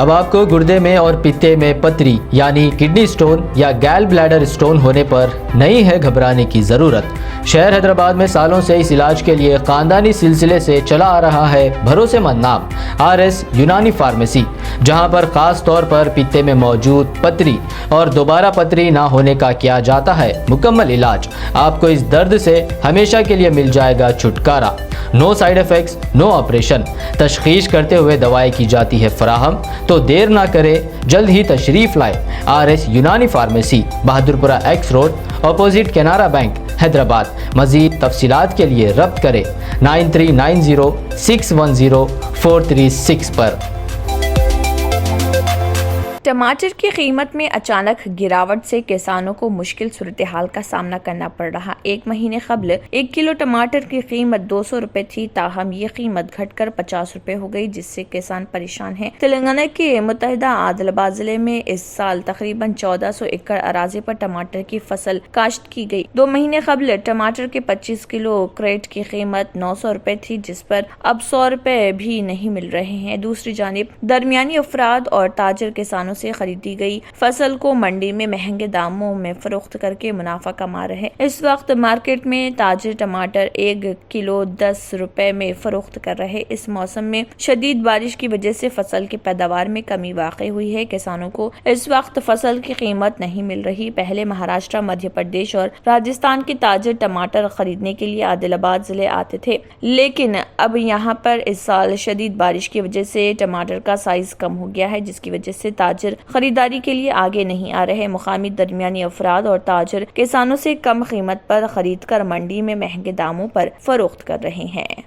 अब आपको गुर्दे में और पित्ते में पथरी यानी किडनी स्टोन या गैल ब्लैडर स्टोन होने पर नहीं है घबराने की ज़रूरत। शहर हैदराबाद में सालों से इस इलाज के लिए खानदानी सिलसिले से चला आ रहा है भरोसेमंद नाम RS यूनानी फार्मेसी, जहां पर खास तौर पर पित्ते में मौजूद पथरी और दोबारा पथरी ना होने का किया जाता है मुकम्मल इलाज। आपको इस दर्द से हमेशा के लिए मिल जाएगा छुटकारा। No side effects, no operation, तशखीस करते हुए दवाएं की जाती है फराहम। तो देर ना करें, जल्द ही तशरीफ़ लाए RS यूनानी pharmacy, Bahadurpura X road, opposite Canara bank, Hyderabad. मज़ीद तफसीलात के लिए रब्त करें 9390610436 पर। टमाटर की कीमत में अचानक गिरावट से किसानों को मुश्किल सूरत हाल का सामना करना पड़ रहा। एक महीने कबल 1 किलो टमाटर की कीमत 200 रुपए थी, ताहम ये कीमत घटकर 50 रुपए हो गई, जिससे किसान परेशान हैं। तेलंगाना के मुत्तहिदा आदिलाबाद जिले में इस साल तकरीबन 1400 एकड़ अराजी पर टमाटर की फसल काश्त की गई। 2 महीने कबल टमाटर के 25 किलो क्रेट की कीमत 900 रुपए थी, जिस पर अब 100 रुपए भी नहीं मिल रहे हैं। दूसरी जानिब दरमियानी अफराद और ताजर किसानों से खरीदी गई फसल को मंडी में महंगे दामों में फरोख्त करके मुनाफा कमा रहे। इस वक्त मार्केट में ताजे टमाटर 1 किलो 10 रुपए में फरोख्त कर रहे। इस मौसम में शदीद बारिश की वजह से फसल की पैदावार में कमी वाक़ई हुई है। किसानों को इस वक्त फसल की कीमत नहीं मिल रही। पहले महाराष्ट्र, मध्य प्रदेश और राजस्थान के ताजे टमाटर खरीदने के लिए आदिलाबाद जिले आते थे, लेकिन अब यहाँ पर इस साल शदीद बारिश की वजह से टमाटर का साइज कम हो गया है, जिसकी वजह से ताजर खरीदारी के लिए आगे नहीं आ रहे। मुकामी दरमियानी अफराद और ताजर किसानों से कम कीमत पर खरीद कर मंडी में महंगे दामों पर फरोख्त कर रहे हैं।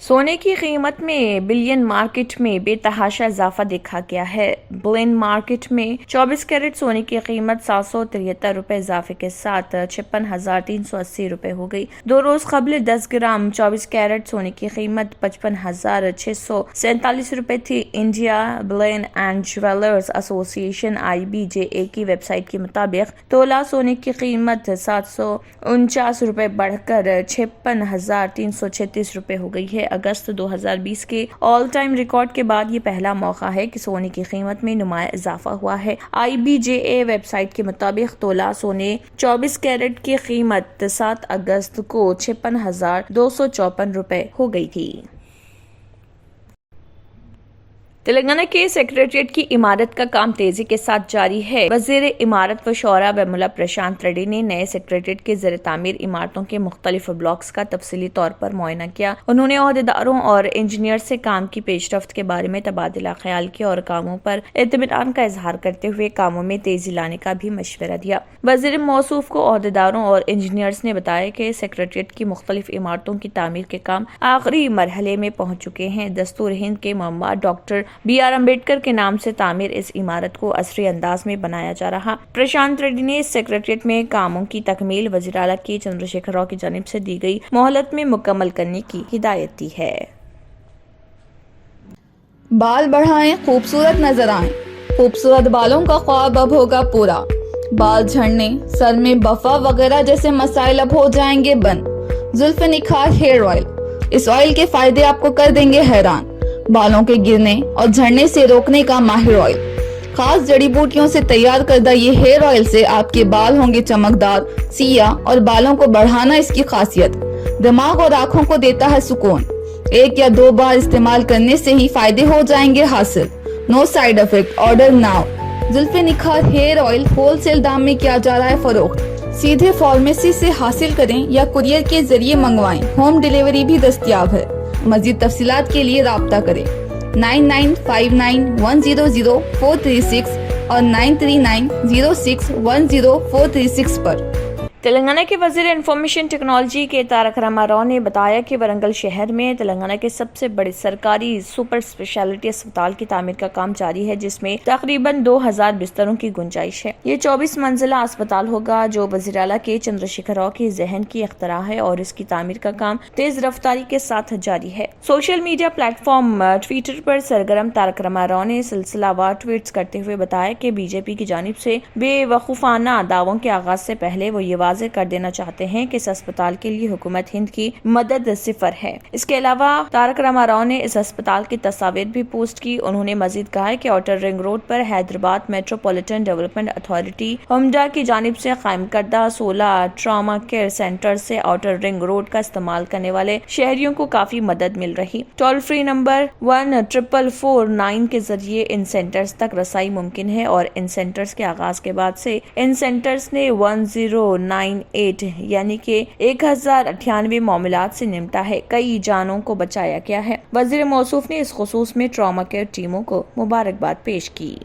सोने की कीमत में बिलियन मार्केट में बेतहाशा इजाफा देखा गया है। बुलियन मार्केट में 24 कैरेट सोने की कीमत 773 रुपए इजाफे के साथ 56,380 रुपए हो गई। 2 रोज कबल 10 ग्राम 24 कैरेट सोने की कीमत 55,647 रुपए थी। India Boolean and jewellers association IBJA की वेबसाइट के मुताबिक तोला सोने की कीमत 749 रुपए बढ़कर 56,336 रुपए हो गई है। अगस्त 2020 के ऑल टाइम रिकॉर्ड के बाद ये पहला मौका है कि सोने की कीमत में नुमाया इजाफा हुआ है। IBJA वेबसाइट के मुताबिक तोला सोने 24 कैरेट की कीमत 7 अगस्त को 56,254 रुपए हो गई थी। तेलंगाना के सेक्रेटरिएट की इमारत का काम तेजी के साथ जारी है। वजीर इमारत व शौरा वमुला प्रशांत रेड्डी ने नए सेक्रेटरिएट के ज़ेर तामीर इमारतों के मुख्तलिफ ब्लॉक्स का तफसीली तौर पर मुआयना किया। उन्होंने ओहदेदारों और इंजीनियर से काम की पेशरफ्त के बारे में तबादला ख्याल किया और कामों पर इत्मीनान का इजहार करते हुए कामों में तेजी लाने का भी मशवरा दिया। वजीर मौसूफ को ओहदेदारों और इंजीनियर्स ने बताया कि सेक्रेटरिएट की मुख्तलिफ इमारतों की तामीर के काम आखिरी मरहले में पहुँच चुके हैं। दस्तूर हिंद के मम्मा डॉक्टर BR अम्बेडकर के नाम से तामीर इस इमारत को असरी अंदाज में बनाया जा रहा। प्रशांत रेड्डी ने इस सेक्रेटरिएट में कामों की तकमील वज़ीर आला के चंद्रशेखर राव की जानिब से दी गई मोहलत में मुकम्मल करने की हिदायत दी है। बाल बढ़ाएं, खूबसूरत नजर आएं। खूबसूरत बालों का ख्वाब अब होगा पूरा। बाल झड़ने, सर में बफा वगैरह जैसे मसाइल अब हो जाएंगे बंद। जुल्फ निखार हेयर ऑयल, इस ऑयल के फायदे आपको कर देंगे हैरान। बालों के गिरने और झड़ने से रोकने का माहिर ऑयल। खास जड़ी बूटियों से तैयार करदा ये हेयर ऑयल से आपके बाल होंगे चमकदार, सिया और बालों को बढ़ाना इसकी खासियत। दिमाग और आंखों को देता है सुकून। 1 या 2 बार इस्तेमाल करने से ही फायदे हो जाएंगे हासिल। No side effect, order now. जुल्फे निखार हेयर ऑयल होलसेल दाम में किया जा रहा है फरोख्त। सीधे फार्मेसी से हासिल करें या कुरियर के जरिए मंगवाएं। होम डिलीवरी भी दस्तयाब है। मजीद तफसीलात के लिए राब्ता करें 9959100436 और 9390610436 पर। तेलंगाना के वजीर इंफॉर्मेशन टेक्नोलॉजी के तारक रामाराव ने बताया कि वरंगल शहर में तेलंगाना के सबसे बड़े सरकारी सुपर स्पेशलिटी अस्पताल की तामीर का काम जारी है, जिसमें तकरीबन 2000 बिस्तरों की गुंजाइश है। ये 24 मंजिला अस्पताल होगा, जो वज़ीर आला के चंद्रशेखर राव की जहन की इख्तरा है और इसकी तामीर का काम तेज रफ्तारी के साथ जारी है। सोशल मीडिया प्लेटफॉर्म ट्विटर पर सरगर्म तारक रामाराव ने सिलसिलावार ट्वीट्स करते हुए बताया कि बीजेपी की जानिब से बेवकूफाना दावों के आगाज से पहले वो ये वाज़ेह कर देना चाहते हैं कि इस अस्पताल के लिए हुकूमत हिंद की मदद सिफर है। इसके अलावा तारक रामाराव ने इस अस्पताल की तस्वीर भी पोस्ट की। उन्होंने मजीद कहा है कि आउटर रिंग रोड पर हैदराबाद मेट्रोपॉलिटन डेवलपमेंट अथॉरिटी हुमडा की जानिब से कायम करदा 16 ट्रॉमा केयर सेंटर से आउटर रिंग रोड का इस्तेमाल करने वाले शहरियों को काफी मदद मिल रही। टोल फ्री नंबर 1449 के जरिए इन सेंटर्स तक रसाई मुमकिन है और इन सेंटर्स के आगाज के बाद से इन सेंटर्स ने 1098 यानी कि 1098 मामलात से निपटा है। कई जानों को बचाया गया है। वजीर मौसूफ ने इस खुसूस में ट्रॉमा केयर टीमों को मुबारकबाद पेश की।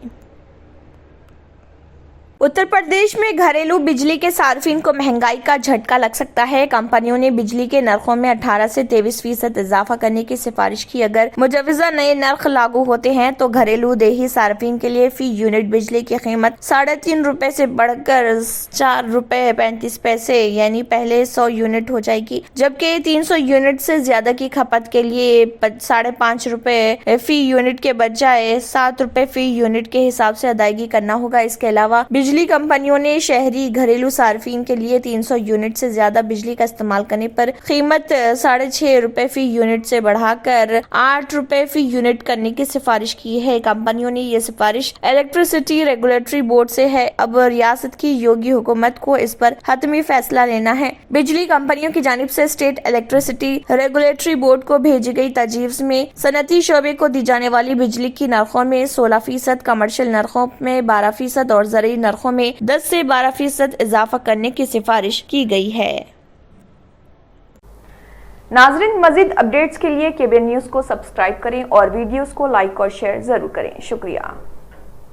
उत्तर प्रदेश में घरेलू बिजली के सार्फिन को महंगाई का झटका लग सकता है। कंपनियों ने बिजली के नरखों में 18 से 23% इजाफा करने की सिफारिश की। अगर मुजवजा नए नर्ख लागू होते हैं तो घरेलू देही सार्फिन के लिए फी यूनिट बिजली की कीमत 3.5 रुपए से बढ़कर 4 रुपए 35 पैसे यानी पहले 100 यूनिट हो जाएगी, जबकि 300 यूनिट से ज्यादा की खपत के लिए 5.5 रुपए फी यूनिट के बजाय 7 रुपए फी यूनिट के हिसाब से अदायगी करना होगा। इसके अलावा बिजली कंपनियों ने शहरी घरेलू सार्फिन के लिए 300 यूनिट से ज्यादा बिजली का इस्तेमाल करने पर कीमत 6.5 रुपए फी यूनिट से बढ़ाकर 8 रुपए फी यूनिट करने की सिफारिश की है। कंपनियों ने ये सिफारिश इलेक्ट्रिसिटी रेगुलेटरी बोर्ड से है। अब रियासत की योगी हुकूमत को इस पर हतमी फैसला लेना है। बिजली कंपनियों की जानिब से स्टेट इलेक्ट्रिसिटी रेगुलेटरी बोर्ड को भेजी गई तजवीज़ में सनती शोबे को दी जाने वाली बिजली की नरखों में 16%, कमर्शियल नरखों में 12% और ज़रूरी नरखों में 10 से 12% इजाफा करने की सिफारिश की गई है। नाज़रीन, मज़ीद अपडेट्स के लिए केबीएन न्यूज़ को सब्सक्राइब करें और वीडियोस को लाइक और शेयर जरूर करें। शुक्रिया।